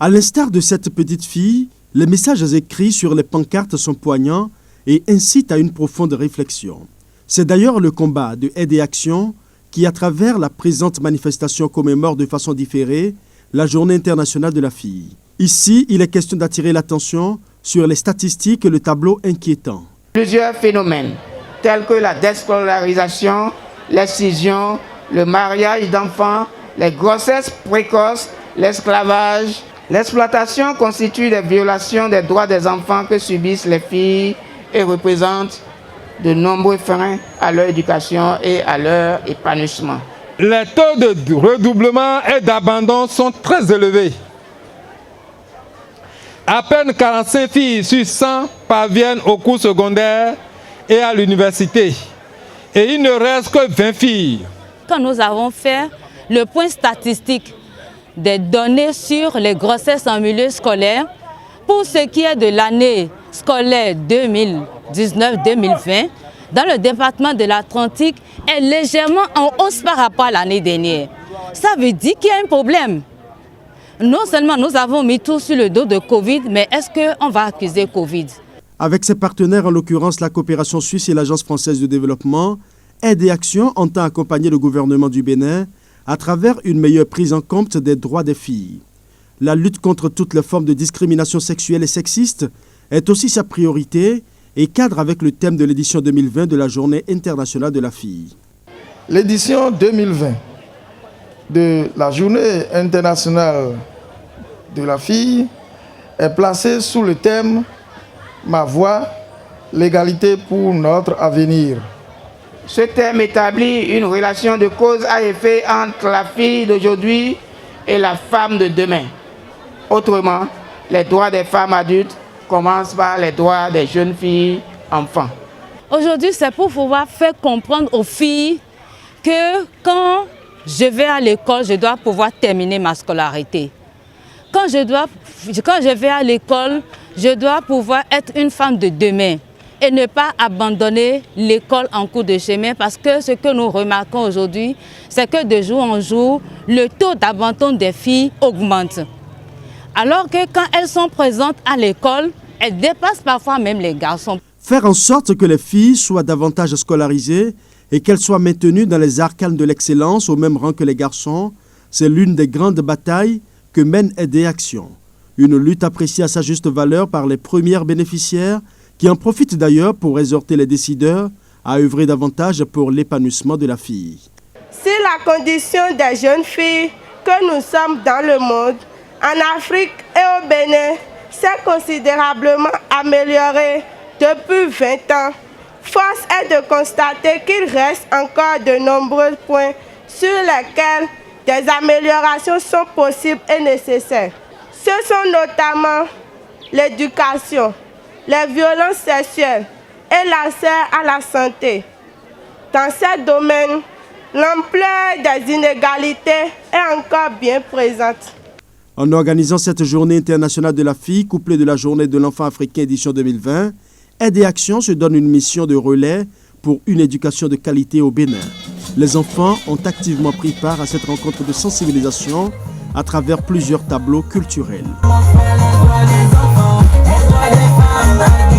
À l'instar de cette petite fille, les messages écrits sur les pancartes sont poignants et incitent à une profonde réflexion. C'est d'ailleurs le combat de Aide et Action qui, à travers la présente manifestation, commémore de façon différée la Journée internationale de la fille. Ici, il est question d'attirer l'attention sur les statistiques et le tableau inquiétant. Plusieurs phénomènes, tels que la déscolarisation, l'excision, le mariage d'enfants, les grossesses précoces, l'esclavage, l'exploitation constituent des violations des droits des enfants que subissent les filles et représentent de nombreux freins à leur éducation et à leur épanouissement. Les taux de redoublement et d'abandon sont très élevés. À peine 45 filles sur 100 parviennent au cours secondaire et à l'université. Et il ne reste que 20 filles. Quand nous avons fait le point statistique des données sur les grossesses en milieu scolaire, pour ce qui est de l'année scolaire 2019-2020, dans le département de l'Atlantique, est légèrement en hausse par rapport à l'année dernière. Ça veut dire qu'il y a un problème. Non seulement nous avons mis tout sur le dos de Covid, mais est-ce qu'on va accuser Covid? Avec ses partenaires, en l'occurrence la coopération suisse et l'Agence française de développement, Aide et Action entend accompagner le gouvernement du Bénin à travers une meilleure prise en compte des droits des filles. La lutte contre toutes les formes de discrimination sexuelle et sexiste est aussi sa priorité et cadre avec le thème de l'édition 2020 de la Journée internationale de la fille. L'édition 2020 de la Journée internationale de la fille est placée sous le thème « Ma voix, l'égalité pour notre avenir ». Ce thème établit une relation de cause à effet entre la fille d'aujourd'hui et la femme de demain. Autrement, les droits des femmes adultes commencent par les droits des jeunes filles, enfants. Aujourd'hui, c'est pour pouvoir faire comprendre aux filles que quand je vais à l'école, je dois pouvoir terminer ma scolarité. Quand je vais à l'école, je dois pouvoir être une femme de demain et ne pas abandonner l'école en cours de chemin, parce que ce que nous remarquons aujourd'hui, c'est que de jour en jour, le taux d'abandon des filles augmente. Alors que quand elles sont présentes à l'école, elles dépassent parfois même les garçons. Faire en sorte que les filles soient davantage scolarisées et qu'elles soient maintenues dans les arcanes de l'excellence au même rang que les garçons, c'est l'une des grandes batailles que mène Aide et Action. Une lutte appréciée à sa juste valeur par les premières bénéficiaires qui en profitent d'ailleurs pour exhorter les décideurs à œuvrer davantage pour l'épanouissement de la fille. Si la condition des jeunes filles que nous sommes dans le monde, en Afrique et au Bénin, s'est considérablement améliorée depuis 20 ans, force est de constater qu'il reste encore de nombreux points sur lesquels des améliorations sont possibles et nécessaires. Ce sont notamment l'éducation, les violences sexuelles et l'accès à la santé. Dans ces domaines, l'ampleur des inégalités est encore bien présente. En organisant cette journée internationale de la fille, couplée de la journée de l'enfant africain édition 2020, Aide et Action se donne une mission de relais pour une éducation de qualité au Bénin. Les enfants ont activement pris part à cette rencontre de sensibilisation à travers plusieurs tableaux culturels.